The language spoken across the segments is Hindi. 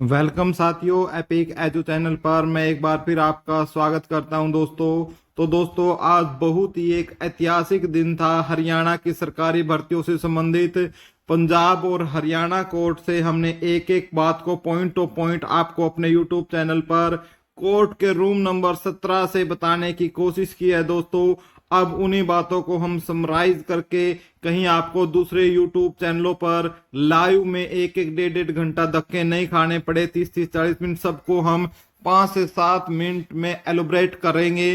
वेलकम साथियों, एपिक एजू चैनल पर मैं एक बार फिर आपका स्वागत करता हूं दोस्तों। तो दोस्तों, आज बहुत ही एक ऐतिहासिक दिन था। हरियाणा की सरकारी भर्तियों से संबंधित पंजाब और हरियाणा कोर्ट से हमने एक एक बात को पॉइंट टू पॉइंट आपको अपने यूट्यूब चैनल पर कोर्ट के रूम नंबर 17 से बताने की कोशिश की है दोस्तों। अब उन्हीं बातों को हम समराइज करके कहीं आपको दूसरे यूट्यूब चैनलों पर लाइव में एक एक डेढ़ डेढ़ घंटा धक्के नहीं खाने पड़े। 30-40 मिनट सबको हम 5 से 7 मिनट में एलोबरेट करेंगे।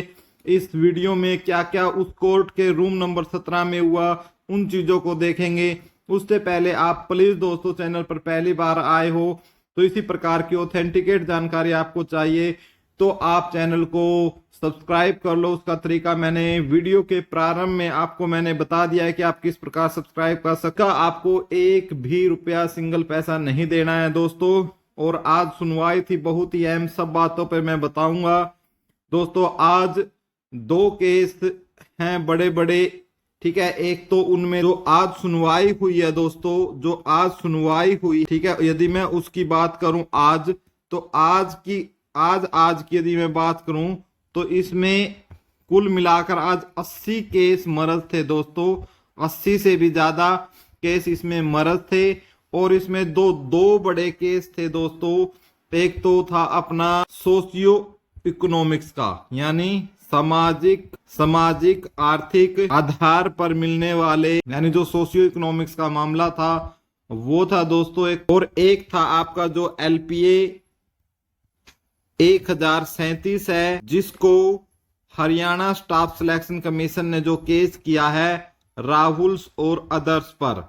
इस वीडियो में क्या क्या उस कोर्ट के रूम नंबर 17 में हुआ, उन चीजों को देखेंगे। उससे पहले आप प्लीज दोस्तों, चैनल पर पहली बार आए हो तो इसी प्रकार की ऑथेंटिकेट जानकारी आपको चाहिए तो आप चैनल को सब्सक्राइब कर लो। उसका तरीका मैंने वीडियो के प्रारंभ में आपको मैंने बता दिया है कि आप किस प्रकार सब्सक्राइब कर सकते। आपको एक भी रुपया सिंगल पैसा नहीं देना है दोस्तों। और आज सुनवाई थी बहुत ही अहम, सब बातों पे मैं बताऊंगा दोस्तों। आज दो केस हैं बड़े बड़े, ठीक है। एक तो उनमें जो आज सुनवाई हुई है दोस्तों, जो आज सुनवाई हुई, ठीक है, यदि मैं उसकी बात करूं आज, तो आज की यदि मैं बात करूं तो इसमें कुल मिलाकर आज 80 केस मर्ज थे दोस्तों। 80 से भी ज्यादा केस इसमें मर्ज थे। और इसमें दो बड़े केस थे दोस्तों। एक तो था अपना सोशियो इकोनॉमिक्स का, यानी सामाजिक आर्थिक आधार पर मिलने वाले, यानी जो सोशियो इकोनॉमिक्स का मामला था वो था दोस्तों एक। और एक था आपका जो LPA 1037 है, जिसको हरियाणा स्टाफ सिलेक्शन कमीशन ने जो केस किया है राहुल और अदर्स पर,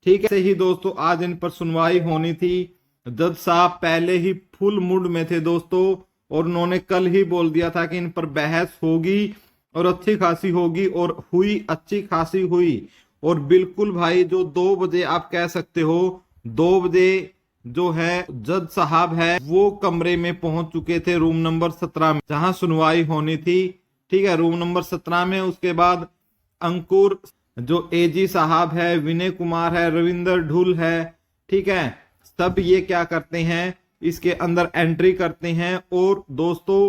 ठीक है। ही दोस्तों आज इन पर सुनवाई होनी थी। जज साहब पहले ही फुल मूड में थे दोस्तों, और उन्होंने कल ही बोल दिया था कि इन पर बहस होगी और अच्छी खासी होगी, और हुई, अच्छी खासी हुई। और बिल्कुल भाई, जो 2 बजे आप कह सकते हो, 2 बजे जो है जज साहब है वो कमरे में पहुंच चुके थे, रूम नंबर 17 में, जहां सुनवाई होनी थी, ठीक है, रूम नंबर 17 में। उसके बाद अंकुर जो AG साहब है, विनय कुमार है, रविंदर ढुल है, ठीक है, सब ये क्या करते हैं, इसके अंदर एंट्री करते हैं। और दोस्तों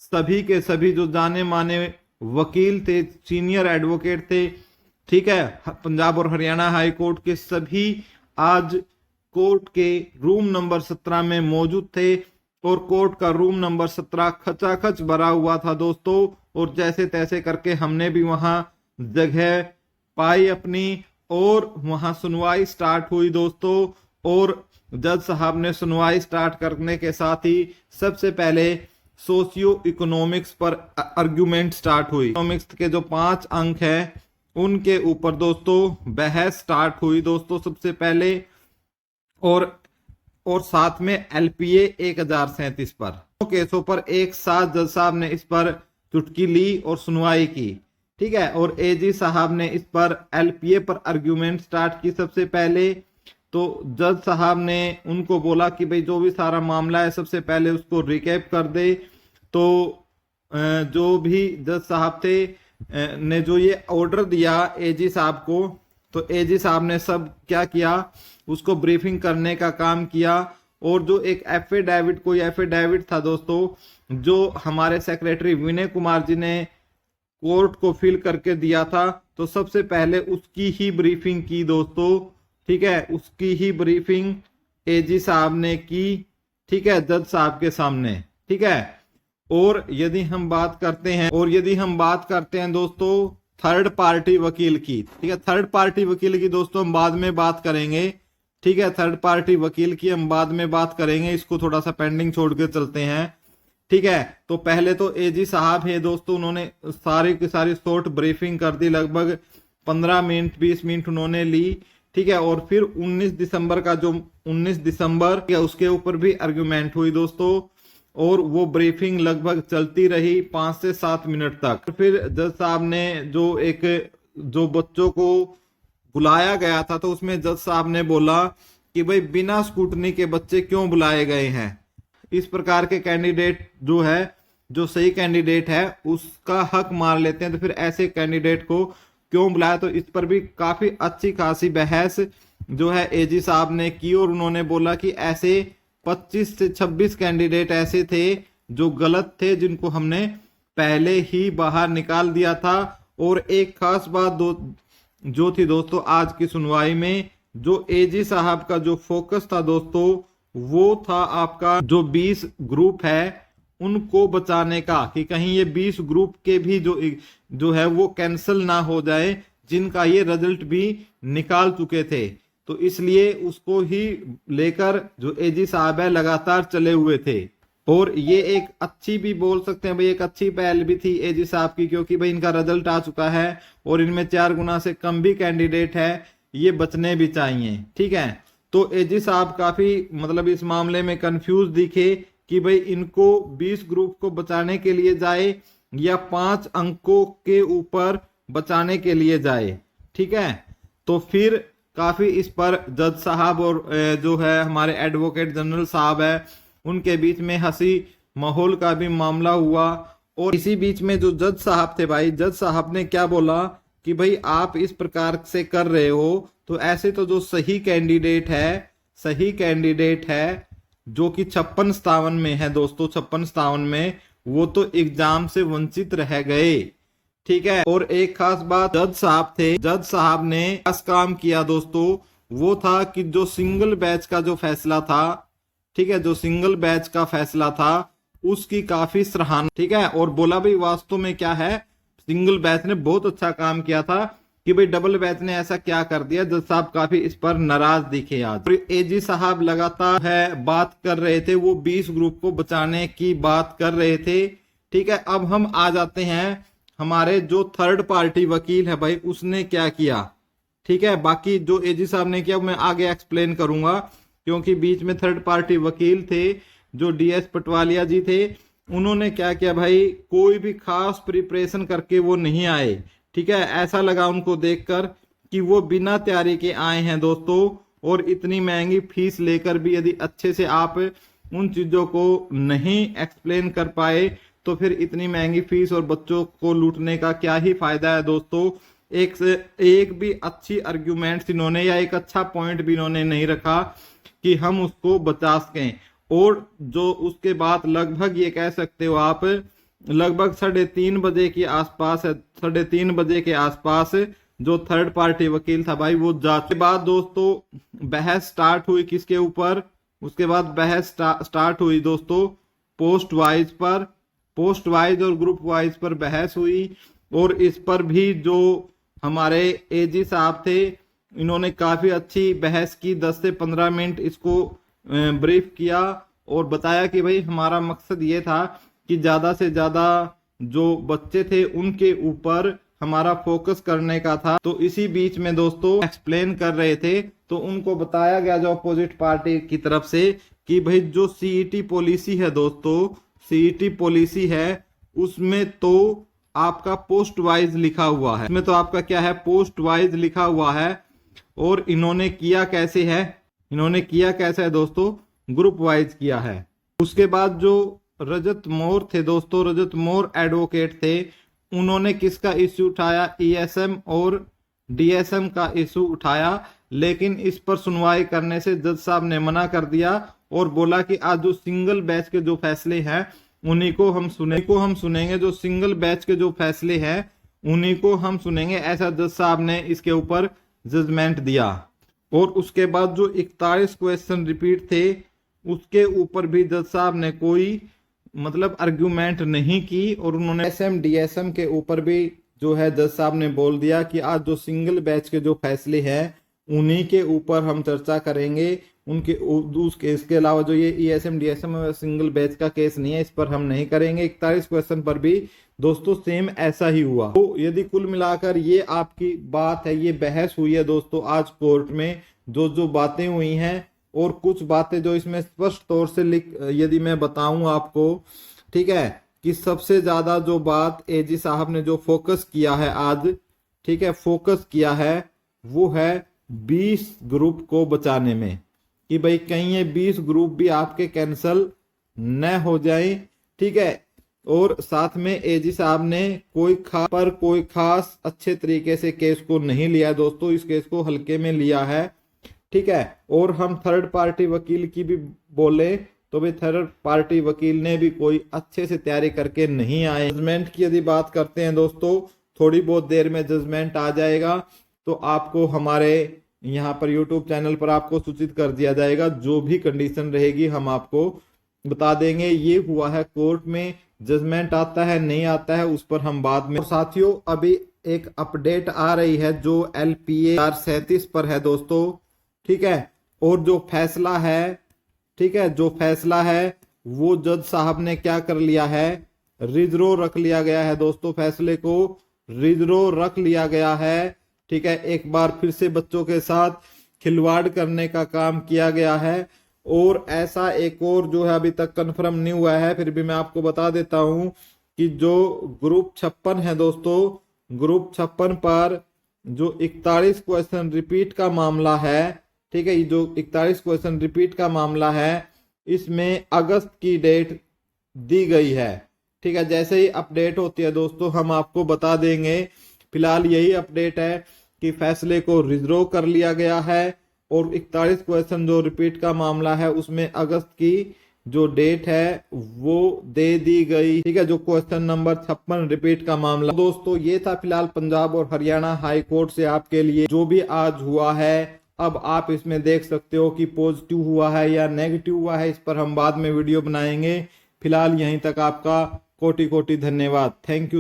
सभी के सभी जो जाने माने वकील थे, सीनियर एडवोकेट थे, ठीक है, पंजाब और हरियाणा हाई कोर्ट के सभी आज कोर्ट के रूम नंबर 17 में मौजूद थे। और कोर्ट का रूम नंबर 17 खचाखच भरा हुआ था दोस्तों। और जैसे तैसे करके हमने भी वहां जगह पाई अपनी, और वहां सुनवाई स्टार्ट हुई दोस्तों। और जज साहब ने सुनवाई स्टार्ट करने के साथ ही सबसे पहले सोशियो इकोनॉमिक्स पर आर्ग्यूमेंट स्टार्ट हुई। इकोनॉमिक्स के जो 5 अंक है उनके ऊपर दोस्तों बहस स्टार्ट हुई दोस्तों सबसे पहले। और साथ में LPA 1037 पर, केसों पर एक साथ जज साहब ने इस पर चुटकी ली और सुनवाई की, ठीक है। और AG साहब ने इस पर LPA पर आर्ग्यूमेंट स्टार्ट की सबसे पहले। तो जज साहब ने उनको बोला कि भाई जो भी सारा मामला है सबसे पहले उसको रिकैप कर दे। तो जो भी जज साहब थे ने जो ये ऑर्डर दिया AG साहब को, तो AG साहब ने सब क्या किया, उसको ब्रीफिंग करने का काम किया। और जो एक कोई एफिडेविट था दोस्तों, जो हमारे सेक्रेटरी विनय कुमार जी ने कोर्ट को फिल करके दिया था, तो सबसे पहले उसकी ही ब्रीफिंग की दोस्तों, ठीक है, उसकी ही ब्रीफिंग AG साहब ने की, ठीक है, जज साहब के सामने, ठीक है। और यदि हम बात करते हैं दोस्तों थर्ड पार्टी वकील की, ठीक है, थर्ड पार्टी वकील की दोस्तों हम बाद में बात करेंगे, ठीक है, थर्ड पार्टी वकील की हम बाद में बात करेंगे, इसको थोड़ा सा पेंडिंग छोड़ के चलते हैं, ठीक है। तो पहले तो AG साहब है दोस्तों, उन्होंने सारी की सारी शॉर्ट ब्रीफिंग कर दी, लगभग 15 मिनट 20 मिनट उन्होंने ली, ठीक है। और फिर 19 दिसंबर का जो 19 दिसंबर उसके ऊपर भी आर्ग्यूमेंट हुई दोस्तों। और वो ब्रीफिंग लगभग चलती रही 5 से 7 मिनट तक। फिर जज साहब ने जो बच्चों को बुलाया गया था, तो उसमें जज साहब ने बोला कि भाई बिना स्कूटनी के बच्चे क्यों बुलाए गए हैं। इस प्रकार के कैंडिडेट जो है, जो सही कैंडिडेट है उसका हक मार लेते हैं, तो फिर ऐसे कैंडिडेट को क्यों बुलाया। तो इस पर भी काफी अच्छी खासी बहस जो है AG साहब ने की। और उन्होंने बोला कि ऐसे 25 से 26 कैंडिडेट ऐसे थे जो गलत थे, जिनको हमने पहले ही बाहर निकाल दिया था। और एक खास बात जो थी दोस्तों आज की सुनवाई में, जो एजी साहब का जो फोकस था दोस्तों, वो था आपका जो 20 ग्रुप है उनको बचाने का, कि कहीं ये 20 ग्रुप के भी जो है वो कैंसिल ना हो जाए, जिनका ये रिजल्ट भी निकाल चुके थे। तो इसलिए उसको ही लेकर जो एजी साहब है लगातार चले हुए थे। और ये एक अच्छी भी बोल सकते हैं भाई, एक अच्छी पहल भी थी एजी साहब की, क्योंकि भाई इनका रिजल्ट आ चुका है और इनमें 4 गुना से कम भी कैंडिडेट है, ये बचने भी चाहिए। ठीक है, तो एजी साहब काफी मतलब इस मामले में कंफ्यूज दिखे कि भाई इनको 20 ग्रुप को बचाने के लिए जाए या 5 अंकों के ऊपर बचाने के लिए जाए। ठीक है, तो फिर काफी इस पर जज साहब और जो है हमारे एडवोकेट जनरल साहब है उनके बीच में हंसी माहौल का भी मामला हुआ। और इसी बीच में जो जज साहब थे भाई, जज साहब ने क्या बोला कि भाई आप इस प्रकार से कर रहे हो, तो ऐसे तो जो सही कैंडिडेट है जो कि 56-57 में है दोस्तों, 56-57 में, वो तो एग्जाम से वंचित रह गए। ठीक है, और एक खास बात जज साहब थे, जज साहब ने खास काम किया दोस्तों, वो था कि जो सिंगल बैच का जो फैसला था, ठीक है, जो सिंगल बैच का फैसला था उसकी काफी सराहना। ठीक है, और बोला भाई वास्तव में क्या है, सिंगल बैच ने बहुत अच्छा काम किया था, कि भाई डबल बैच ने ऐसा क्या कर दिया। जज साहब काफी इस पर नाराज दिखे आज। एजी साहब लगातार है बात कर रहे थे, वो 20 ग्रुप को बचाने की बात कर रहे थे। ठीक है, अब हम आ जाते हैं हमारे जो थर्ड पार्टी वकील है भाई, उसने क्या किया। ठीक है, बाकी जो एजी साहब ने किया मैं आगे एक्सप्लेन करूंगा, क्योंकि बीच में थर्ड पार्टी वकील थे जो डीएस पटवालिया जी थे, उन्होंने क्या किया भाई, कोई भी खास प्रिपरेशन करके वो नहीं आए। ठीक है, ऐसा लगा उनको देखकर कि वो बिना तैयारी के आए हैं दोस्तों, और इतनी महंगी फीस लेकर भी यदि अच्छे से आप उन चीजों को नहीं एक्सप्लेन कर पाए, तो फिर इतनी महंगी फीस और बच्चों को लूटने का क्या ही फायदा है दोस्तों। एक से एक भी अच्छी आर्ग्यूमेंट्स इन्होंने या एक अच्छा पॉइंट भी इन्होंने नहीं रखा कि हम उसको बचा सकें। और जो उसके बाद लगभग ये कह सकते हो आप, लगभग 3:30 बजे के आसपास, 3:30 बजे के आसपास जो थर्ड पार्टी वकील था भाई वो जा चुके। बाद दोस्तों बहस स्टार्ट हुई किसके ऊपर, उसके बाद बहस स्टार्ट हुई दोस्तों पोस्ट वाइज पर, पोस्ट वाइज और ग्रुप वाइज पर बहस हुई। और इस पर भी जो हमारे एजी साहब थे इन्होंने काफी अच्छी बहस की, 10 से 15 मिनट इसको ब्रीफ किया और बताया कि भाई हमारा मकसद ये था कि ज्यादा से ज्यादा जो बच्चे थे उनके ऊपर हमारा फोकस करने का था। तो इसी बीच में दोस्तों एक्सप्लेन कर रहे थे, तो उनको बताया गया जो अपोजिट पार्टी की तरफ से कि भाई जो सीईटी पॉलिसी है दोस्तों, सीईटी पॉलिसी है उसमें तो आपका पोस्ट वाइज लिखा हुआ है, इसमें तो आपका क्या है, पोस्ट वाइज लिखा हुआ है। और इन्होंने किया कैसे है, इन्होंने किया कैसे है दोस्तों, ग्रुप वाइज किया है। उसके बाद जो रजत मोर थे दोस्तों, रजत मोर एडवोकेट थे, उन्होंने किसका इश्यू उठाया, ईएसएम और डीएसएम का इश्यू उठाया। लेकिन इस पर सुनवाई करने से जज साहब ने मना कर दिया और बोला कि आज जो सिंगल बैच के जो फैसले हैं उन्हीं को हम सुनेंगे, जो सिंगल बैच के जो फैसले हैं उन्हीं को हम सुनेंगे, ऐसा जज साहब ने इसके ऊपर जजमेंट दिया। और उसके बाद जो 41 क्वेश्चन रिपीट थे उसके ऊपर भी जज साहब ने कोई मतलब आर्ग्यूमेंट नहीं की, और उन्होंने एसएम डीएसएम के ऊपर भी जो है जज साहब ने बोल दिया कि आज जो सिंगल बैच के जो फैसले हैं उन्हीं के ऊपर हम चर्चा करेंगे, इसके अलावा जो ये ईएसएम डीएसएम सिंगल बैच का केस नहीं है, इस पर हम नहीं करेंगे। 41 क्वेश्चन पर भी दोस्तों सेम ऐसा ही हुआ। तो यदि कुल मिलाकर ये आपकी बात है, ये बहस हुई है दोस्तों आज कोर्ट में, जो बातें हुई हैं, और कुछ बातें जो इसमें स्पष्ट तौर से यदि मैं बताऊं आपको, ठीक है, कि सबसे ज्यादा जो बात एजी साहब ने जो फोकस किया है आज, ठीक है, फोकस किया है वो है 20 ग्रुप को बचाने में, कि भाई कहीं ये 20 ग्रुप भी आपके कैंसल न हो जाए। ठीक है, और साथ में एजी साहब ने कोई खास अच्छे तरीके से केस को नहीं लिया दोस्तों, इस केस को हल्के में लिया है। ठीक है। और हम थर्ड पार्टी वकील की भी बोले तो भी थर्ड पार्टी वकील ने भी कोई अच्छे से तैयारी करके नहीं आए। जजमेंट की यदि बात करते हैं दोस्तों, थोड़ी बहुत देर में जजमेंट आ जाएगा, तो आपको हमारे यहाँ पर यूट्यूब चैनल पर आपको सूचित कर दिया जाएगा। जो भी कंडीशन रहेगी हम आपको बता देंगे। ये हुआ है कोर्ट में, जजमेंट आता है नहीं आता है उस पर हम बाद में। और साथियों अभी एक अपडेट आ रही है जो LPA 37 पर है दोस्तों, ठीक है। और जो फैसला है, ठीक है, जो फैसला है वो जज साहब ने क्या कर लिया है, रिजर्व रख लिया गया है दोस्तों। फैसले को रिजर्व रख लिया गया है, ठीक है। एक बार फिर से बच्चों के साथ खिलवाड़ करने का काम किया गया है। और ऐसा एक और जो है अभी तक कंफर्म नहीं हुआ है, फिर भी मैं आपको बता देता हूं कि जो ग्रुप 56 है दोस्तों, ग्रुप 56 पर जो 41 क्वेश्चन रिपीट का मामला है, ठीक है, ये जो 41 क्वेश्चन रिपीट का मामला है, इसमें अगस्त की डेट दी गई है, ठीक है। जैसे ही अपडेट होती है दोस्तों हम आपको बता देंगे। फिलहाल यही अपडेट है कि फैसले को रिजर्व कर लिया गया है और 41 क्वेश्चन जो रिपीट का मामला है उसमें अगस्त की जो डेट है वो दे दी गई, ठीक है। जो क्वेश्चन नंबर 56 रिपीट का मामला दोस्तों, ये था फिलहाल पंजाब और हरियाणा हाई कोर्ट से आपके लिए जो भी आज हुआ है। अब आप इसमें देख सकते हो कि पॉजिटिव हुआ है या नेगेटिव हुआ है, इस पर हम बाद में वीडियो बनाएंगे। फिलहाल यहीं तक आपका कोटि कोटि धन्यवाद। Thank you.